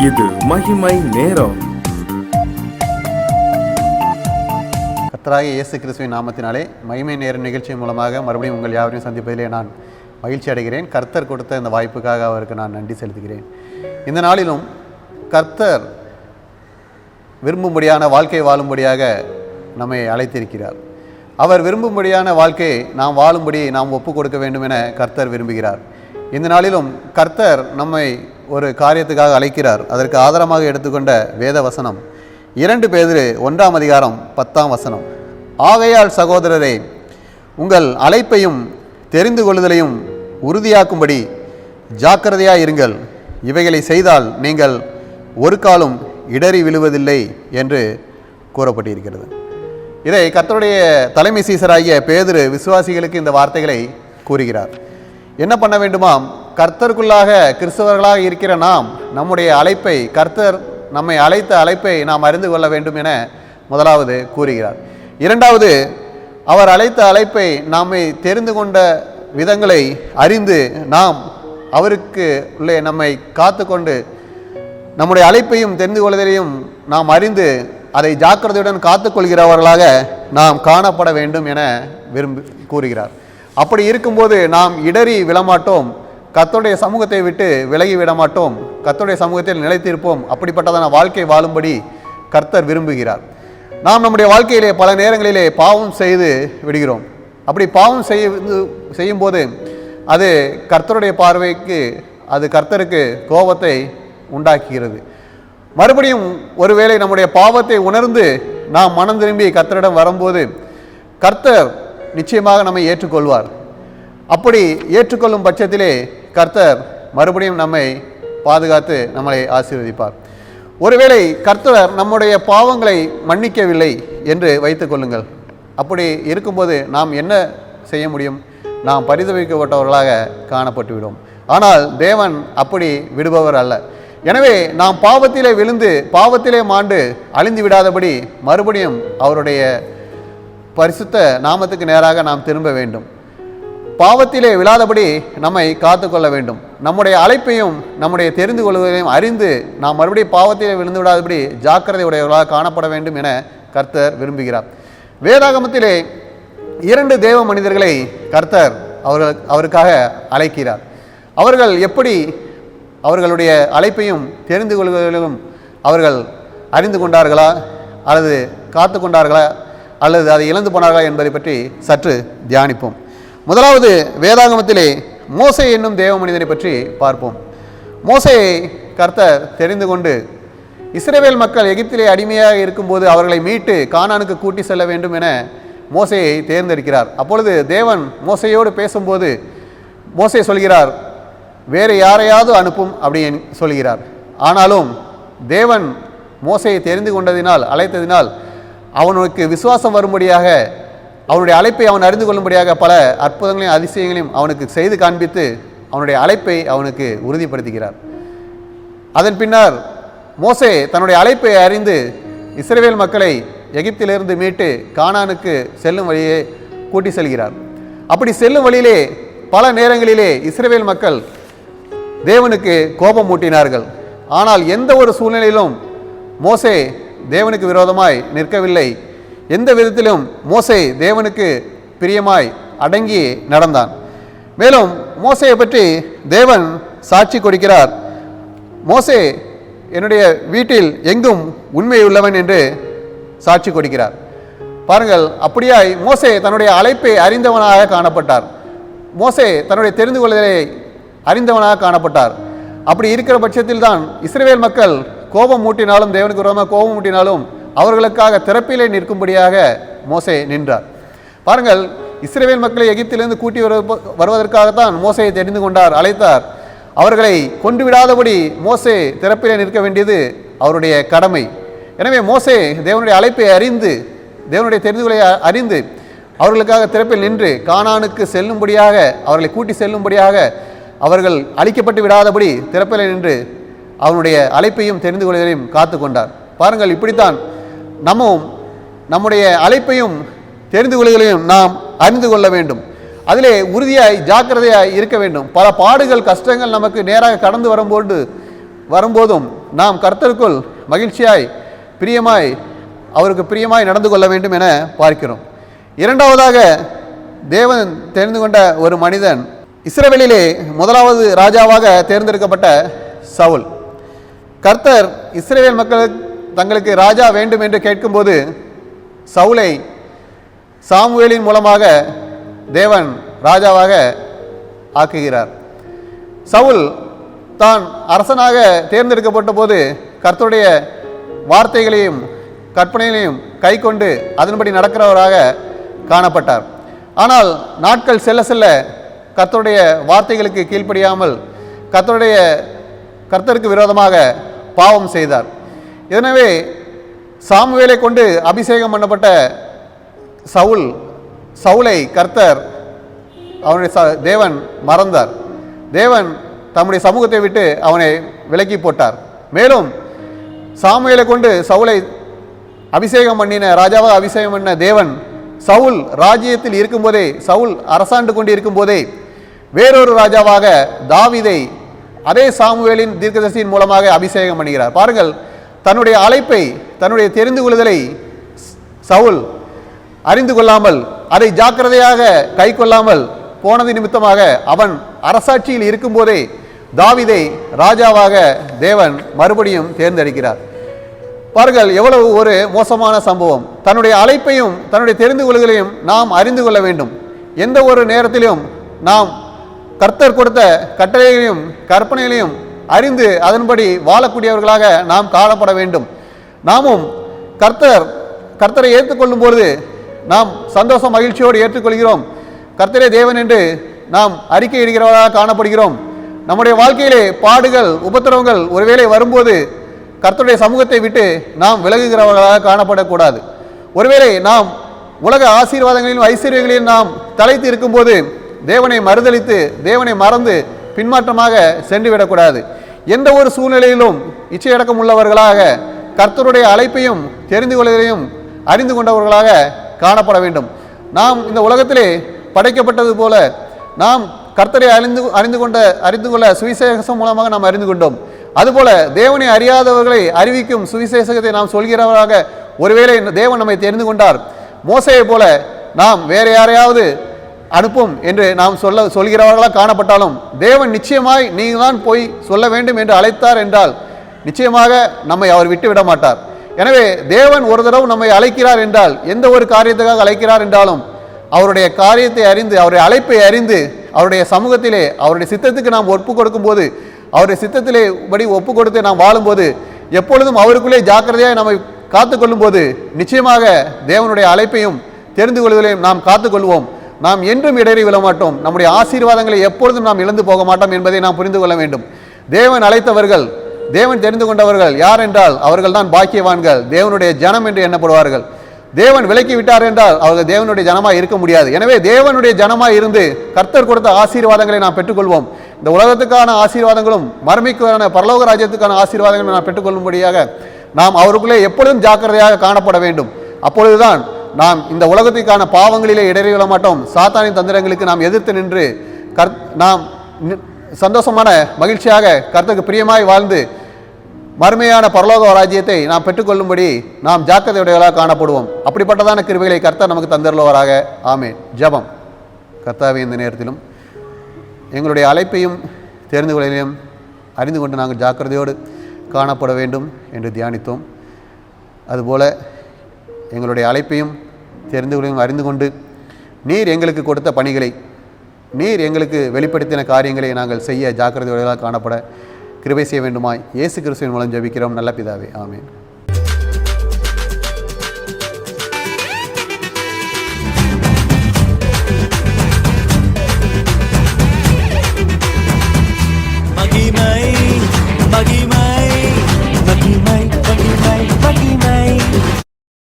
இது மகிமை நேரம். கர்த்தராகிய இயேசு கிறிஸ்துவின் நாமத்தினாலே மகிமை நேர நிகழ்ச்சி மூலமாக மறுபடியும் உங்கள் யாவரையும் சந்திப்பதிலே நான் மகிழ்ச்சி அடைகிறேன். கர்த்தர் கொடுத்த இந்த வாய்ப்புக்காக அவருக்கு நான் நன்றி செலுத்துகிறேன். இந்த நாளிலும் கர்த்தர் விரும்பும்படியான வாழ்க்கை வாழும்படியாக நம்மை அழைத்திருக்கிறார். அவர் விரும்பும்படியான வாழ்க்கையை நாம் வாழும்படி நாம் ஒப்பு கொடுக்க வேண்டும் என கர்த்தர் விரும்புகிறார். இந்த நாளிலும் கர்த்தர் நம்மை ஒரு காரியத்துக்காக அழைக்கிறார். அதற்கு ஆதாரமாக எடுத்துக்கொண்ட வேத வசனம் 2 பேதுரு 1:10. ஆகையால் சகோதரரே, உங்கள் அழைப்பையும் தெரிந்து கொள்ளுதலையும் உறுதியாக்கும்படி ஜாக்கிரதையாயிருங்கள். இவைகளை செய்தால் நீங்கள் ஒரு காலும் இடறி விழுவதில்லை என்று கூறப்பட்டிருக்கிறது. இதை கர்த்தருடைய தலைமை சீசராகிய பேதுரு விசுவாசிகளுக்கு இந்த வார்த்தைகளை கூறுகிறார். என்ன பண்ண வேண்டுமாம்? கர்த்தருக்குள்ளாக கிறிஸ்தவர்களாக இருக்கிற நாம் நம்முடைய அழைப்பை, கர்த்தர் நம்மை அழைத்த அழைப்பை நாம் அறிந்து கொள்ள வேண்டும் என முதலாவது கூறுகிறார். இரண்டாவது, அவர் அழைத்த அழைப்பை நாமை தெரிந்து கொண்ட விதங்களை அறிந்து நாம் அவருக்கு உள்ளே நம்மை காத்து கொண்டு நம்முடைய அழைப்பையும் தெரிந்து கொள்வதையும் நாம் அறிந்து அதை ஜாக்கிரதையுடன் காத்துக்கொள்கிறவர்களாக நாம் காணப்பட வேண்டும் என கூறுகிறார். அப்படி இருக்கும்போது நாம் இடறி விழமாட்டோம், கர்த்தருடைய சமூகத்தை விட்டு விலகி விடமாட்டோம், கர்த்தருடைய சமூகத்தில் நிலைத்திருப்போம். அப்படிப்பட்டதான வாழ்க்கை வாழும்படி கர்த்தர் விரும்புகிறார். நாம் நம்முடைய வாழ்க்கையிலே பல நேரங்களிலே பாவம் செய்து விடுகிறோம். அப்படி பாவம் செய்யும்போது அது கர்த்தருடைய பார்வைக்கு, அது கர்த்தருக்கு கோபத்தை உண்டாக்குகிறது. மறுபடியும் ஒருவேளை நம்முடைய பாவத்தை உணர்ந்து நாம் மனம் திரும்பி கர்த்தரிடம் வரும்போது கர்த்தர் நிச்சயமாக நம்மை ஏற்றுக்கொள்வார். அப்படி ஏற்றுக்கொள்ளும் பட்சத்திலே கர்த்தர் மறுபடியும் நம்மை பாதுகாத்து நம்மளை ஆசீர்வதிப்பார். ஒருவேளை கர்த்தர் நம்முடைய பாவங்களை மன்னிக்கவில்லை என்று வைத்துக் கொள்ளுங்கள். அப்படி இருக்கும்போது நாம் என்ன செய்ய முடியும்? நாம் பரிதவிக்கப்பட்டவர்களாக காணப்பட்டுவிடும். ஆனால் தேவன் அப்படி விடுபவர் அல்ல. எனவே நாம் பாவத்திலே விழுந்து பாவத்திலே மாண்டு அழிந்து விடாதபடி மறுபடியும் அவருடைய பரிசுத்த நாமத்துக்கு நேராக நாம் திரும்ப வேண்டும். பாவத்திலே விழாதபடி நம்மை காத்து கொள்ள வேண்டும். நம்முடைய அழைப்பையும் நம்முடைய தெரிந்து கொள்வதையும் அறிந்து நாம் மறுபடியும் பாவத்திலே விழுந்து விடாதபடி ஜாக்கிரதை உடையவர்களாக காணப்பட வேண்டும் என கர்த்தர் விரும்புகிறார். வேதாகமத்திலே 2 தேவ மனிதர்களை கர்த்தர் அவருக்காக அழைக்கிறார். அவர்கள் எப்படி அவர்களுடைய அழைப்பையும் தெரிந்து கொள்வதிலும் அவர்கள் அறிந்து கொண்டார்களா, அல்லது காத்து கொண்டார்களா, அல்லது அதை இழந்து போனார்களா என்பதை பற்றி சற்று தியானிப்போம். முதலாவது வேதாகமத்திலே மோசே என்னும் தேவ மனிதனை பற்றி பார்ப்போம். மோசேயை கர்த்தர் தெரிந்து கொண்டு இஸ்ரவேல் மக்கள் எகிப்திலே அடிமையாக இருக்கும்போது அவர்களை மீட்டு கானானுக்கு கூட்டி செல்ல வேண்டும் என மோசேயை தேர்ந்தெடுக்கிறார். அப்பொழுது தேவன் மோசேயோடு பேசும்போது மோசே சொல்கிறார், வேறு யாரையாவது அனுப்பும் அப்படின்னு சொல்கிறார். ஆனாலும் தேவன் மோசேயை தெரிந்து கொண்டதினால், அழைத்ததினால் அவனுக்கு விசுவாசம் வரும்படியாக, அவனுடைய அழைப்பை அவன் அறிந்து கொள்ளும்படியாக பல அற்புதங்களையும் அதிசயங்களையும் அவனுக்கு செய்து காண்பித்து அவனுடைய அழைப்பை அவனுக்கு உறுதிப்படுத்துகிறார். அதன் பின்னர் மோசே தன்னுடைய அழைப்பை அறிந்து இஸ்ரவேல் மக்களை எகிப்திலிருந்து மீட்டு கானானுக்கு செல்லும் வழியே கூட்டி செல்கிறார். அப்படி செல்லும் வழியிலே பல நேரங்களிலே இஸ்ரவேல் மக்கள் தேவனுக்கு கோபம் மூட்டினார்கள். ஆனால் எந்த ஒரு சூழ்நிலையிலும் மோசே தேவனுக்கு விரோதமாய் நிற்கவில்லை. எந்த விதத்திலும் மோசே தேவனுக்கு பிரியமாய் அடங்கி நடந்தான். மேலும் மோசேயை பற்றி தேவன் சாட்சி கொடுக்கிறார். மோசே என்னுடைய வீட்டில் எங்கும் உண்மையுள்ளவன் என்று சாட்சி கொடுக்கிறார். பாருங்கள், அப்படியாய் மோசே தன்னுடைய அழைப்பை அறிந்தவனாக காணப்பட்டார். மோசே தன்னுடைய தெரிந்து கொள்வதை அறிந்தவனாக காணப்பட்டார். அப்படி இருக்கிற பட்சத்தில் தான் இஸ்ரவேல் மக்கள் கோபம் மூட்டினாலும், தேவனுக்கு விரோதமாக கோபம் மூட்டினாலும் அவர்களுக்காக திறப்பிலே நிற்கும்படியாக மோசே நின்றார். பாருங்கள், இஸ்ரவேல் மக்களை எகிப்திலிருந்து கூட்டி வருவதற்காகத்தான் மோசேயை தெரிந்து கொண்டார், அழைத்தார். அவர்களை கொண்டு விடாதபடி மோசே திறப்பிலே நிற்க வேண்டியது அவருடைய கடமை. எனவே மோசே தேவனுடைய அழைப்பை அறிந்து, தேவனுடைய தெரிந்து கொள்வதை அறிந்து அவர்களுக்காக திறப்பில் நின்று கானானுக்கு செல்லும்படியாக, அவர்களை கூட்டி செல்லும்படியாக, அவர்கள் அழிக்கப்பட்டு விடாதபடி திறப்பில் நின்று அவனுடைய அழைப்பையும் தெரிந்து கொள்வதையும் காத்து கொண்டார். பாருங்கள், இப்படித்தான் நம்மும் நம்முடைய அழைப்பையும் தெரிந்து கொள்வதையும் நாம் அறிந்து கொள்ள வேண்டும். அதிலே உறுதியாய் ஜாக்கிரதையாய் இருக்க வேண்டும். பல பாடுகள் கஷ்டங்கள் நமக்கு நேராக கடந்து வரும்போதும் நாம் கர்த்தருக்குள் மகிழ்ச்சியாய் பிரியமாய் அவருக்கு பிரியமாய் நடந்து கொள்ள வேண்டும் என பார்க்கிறோம். இரண்டாவதாக, தேவன் தெரிந்து கொண்ட ஒரு மனிதன், இஸ்ரவேலிலே முதலாவது ராஜாவாக தேர்ந்தெடுக்கப்பட்ட சவுல். கர்த்தர் இஸ்ரவேல் மக்கள் தங்களுக்கு ராஜா வேண்டும் என்று கேட்கும்போது சவுலை சாமுவேலின் மூலமாக தேவன் ராஜாவாக ஆக்குகிறார். சவுல் தான் அரசனாக தேர்ந்தெடுக்கப்பட்ட போது கர்த்தருடைய வார்த்தைகளையும் கற்பனைகளையும் கை கொண்டு அதன்படி நடக்கிறவராக காணப்பட்டார். ஆனால் நாட்கள் செல்ல செல்ல கர்த்தருடைய வார்த்தைகளுக்கு கீழ்ப்படியாமல் கர்த்தருக்கு விரோதமாக பாவம் செய்தார். எனவே சாமுவேலை கொண்டு அபிஷேகம் பண்ணப்பட்ட சவுலை கர்த்தர் அவனுடைய தேவன் மறந்தார். தேவன் தம்முடைய சமூகத்தை விட்டு அவனை விலக்கி போட்டார். மேலும் சாமுவேலை கொண்டு சவுலை அபிஷேகம் பண்ணின ராஜாவாக அபிஷேகம் பண்ண தேவன் சவுல் ராஜ்யத்தில் இருக்கும்போதே, சவுல் அரசாண்டு கொண்டு இருக்கும்போதே வேறொரு ராஜாவாக தாவீதை அதே சாமுவேலின் தீர்க்கதரிசியின் மூலமாக அபிஷேகம் பண்ணுகிறார். பாருங்கள், தன்னுடைய அழைப்பை, தன்னுடைய தெரிந்து கொள்ளுதலை சவுல் அறிந்து கொள்ளாமல், அதை ஜாக்கிரதையாக கை கொள்ளாமல் போனது நிமித்தமாக அவன் அரசாட்சியில் இருக்கும்போதே தாவீதை ராஜாவாக தேவன் மறுபடியும் தேர்ந்தெடுக்கிறார். பாருங்கள், எவ்வளவு ஒரு மோசமான சம்பவம். தன்னுடைய அழைப்பையும் தன்னுடைய தெரிந்து கொள்ளுதலையும் நாம் அறிந்து கொள்ள வேண்டும். எந்த ஒரு நேரத்திலும் நாம் கர்த்தர் கொடுத்த கட்டளைகளையும் கற்பனைகளையும் அறிந்து அதன்படி வாழக்கூடியவர்களாக நாம் காணப்பட வேண்டும். நாமும் கர்த்தரை ஏற்றுக்கொள்ளும் பொழுது நாம் சந்தோஷம் மகிழ்ச்சியோடு ஏற்றுக்கொள்கிறோம். கர்த்தரே தேவன் என்று நாம் அறிக்கை இடுகிறவர்களாக காணப்படுகிறோம். நம்முடைய வாழ்க்கையிலே பாடுகள் உபத்திரவங்கள் ஒருவேளை வரும்போது கர்த்தருடைய சமூகத்தை விட்டு நாம் விலகுகிறவர்களாக காணப்படக்கூடாது. ஒருவேளை நாம் உலக ஆசீர்வாதங்களிலும் ஐஸ்வர்யங்களிலும் நாம் தலைத்து இருக்கும்போது தேவனை மறுதலித்து தேவனை மறந்து பின்மாற்றமாக சென்று விடக்கூடாது. எந்த ஒரு சூழ்நிலையிலும் இச்சையடக்கம் உள்ளவர்களாக கர்த்தருடைய அழைப்பையும் தெரிந்து கொள்வதையும் அறிந்து கொண்டவர்களாக காணப்பட வேண்டும். நாம் இந்த உலகத்திலே படைக்கப்பட்டது போல நாம் கர்த்தரை அறிந்து கொள்ள சுவிசேஷம் மூலமாக நாம் அறிந்து கொண்டோம். அதுபோல தேவனை அறியாதவர்களை அறிவிக்கும் சுவிசேஷத்தை நாம் சொல்கிறவராக ஒருவேளை தேவன் நம்மை தெரிந்து கொண்டார். மோசையை போல நாம் வேற யாரையாவது அனுப்பும் என்று நாம் சொல்கிறவர்களாக காணப்பட்டாலும் தேவன் நிச்சயமாய் நீங்கள் தான் போய் சொல்ல வேண்டும் என்று அழைத்தார் என்றால் நிச்சயமாக நம்மை அவர் விட்டு விட மாட்டார். எனவே தேவன் ஒரு தடவை நம்மை அழைக்கிறார் என்றால், எந்த ஒரு காரியத்துக்காக அழைக்கிறார் என்றாலும் அவருடைய காரியத்தை அறிந்து, அவருடைய அழைப்பை அறிந்து, அவருடைய சமூகத்திலே அவருடைய சித்தத்துக்கு நாம் ஒப்பு கொடுக்கும் போது, அவருடைய சித்தத்திலே படி ஒப்பு கொடுத்து நாம் வாழும்போது, எப்பொழுதும் அவருக்குள்ளே ஜாக்கிரதையாக நம்மை காத்துக்கொள்ளும் போது நிச்சயமாக தேவனுடைய அழைப்பையும் தெரிந்து கொள்வதையும் நாம் காத்துக்கொள்வோம். நாம் என்றும் இடறி விழ மாட்டோம். நம்முடைய ஆசீர்வாதங்களை எப்பொழுதும் நாம் இழந்து போக மாட்டோம் என்பதை நாம் புரிந்து கொள்ள வேண்டும். தேவன் அழைத்தவர்கள், தேவன் தெரிந்து கொண்டவர்கள் யார் என்றால் அவர்கள் தான் பாக்கியவான்கள், தேவனுடைய ஜனம் என்று எண்ணப்படுவார்கள். தேவன் விலக்கி விட்டார் என்றால் அவர்கள் தேவனுடைய ஜனமாய் இருக்க முடியாது. எனவே தேவனுடைய ஜனமாய் இருந்து கர்த்தர் கொடுத்த ஆசீர்வாதங்களை நாம் பெற்றுக்கொள்வோம். இந்த உலகத்துக்கான ஆசீர்வாதங்களும் மறுமைக்கான பரலோக ராஜ்யத்துக்கான ஆசீர்வாதங்களும் நாம் பெற்றுக்கொள்ளும்படியாக நாம் அவருக்குள்ளே எப்பொழுதும் ஜாக்கிரதையாக காணப்பட வேண்டும். அப்பொழுதுதான் நாம் இந்த உலகத்திற்கான பாவங்களிலே இடறி விழ மாட்டோம். சாத்தானின் தந்திரங்களுக்கு நாம் எதிர்த்து நின்று நாம் சந்தோஷமான மகிழ்ச்சியாக கர்த்தருக்கு பிரியமாய் வாழ்ந்து மறுமையான பரலோக ராஜ்யத்தை நாம் பெற்றுக்கொள்ளும்படி நாம் ஜாக்கிரதையுடையவர்களாக காணப்படுவோம். அப்படிப்பட்டதான கிருபைகளை கர்த்தர் நமக்கு தந்தருள்வாராக. ஆமென். ஜெபம். கர்த்தாவே, இந்த நேரத்திலும் எங்களுடைய அழைப்பையும் தெரிந்து கொள்ளையும் அறிந்து கொண்டு நாங்கள் ஜாக்கிரதையோடு காணப்பட வேண்டும் என்று தியானித்தோம். அதுபோல எங்களுடைய அழைப்பையும் தெரிந்து கொள்ளையும் அறிந்து கொண்டு நீர் எங்களுக்கு கொடுத்த பணிகளை, நீர் எங்களுக்கு வெளிப்படுத்தின காரியங்களை நாங்கள் செய்ய ஜாக்கிரதையோடு காணப்பட கிருபை செய்ய வேண்டுமாய் இயேசு கிறிஸ்துவின் மூலம் ஜெபிக்கிறோம் நல்ல பிதாவே. ஆமென்.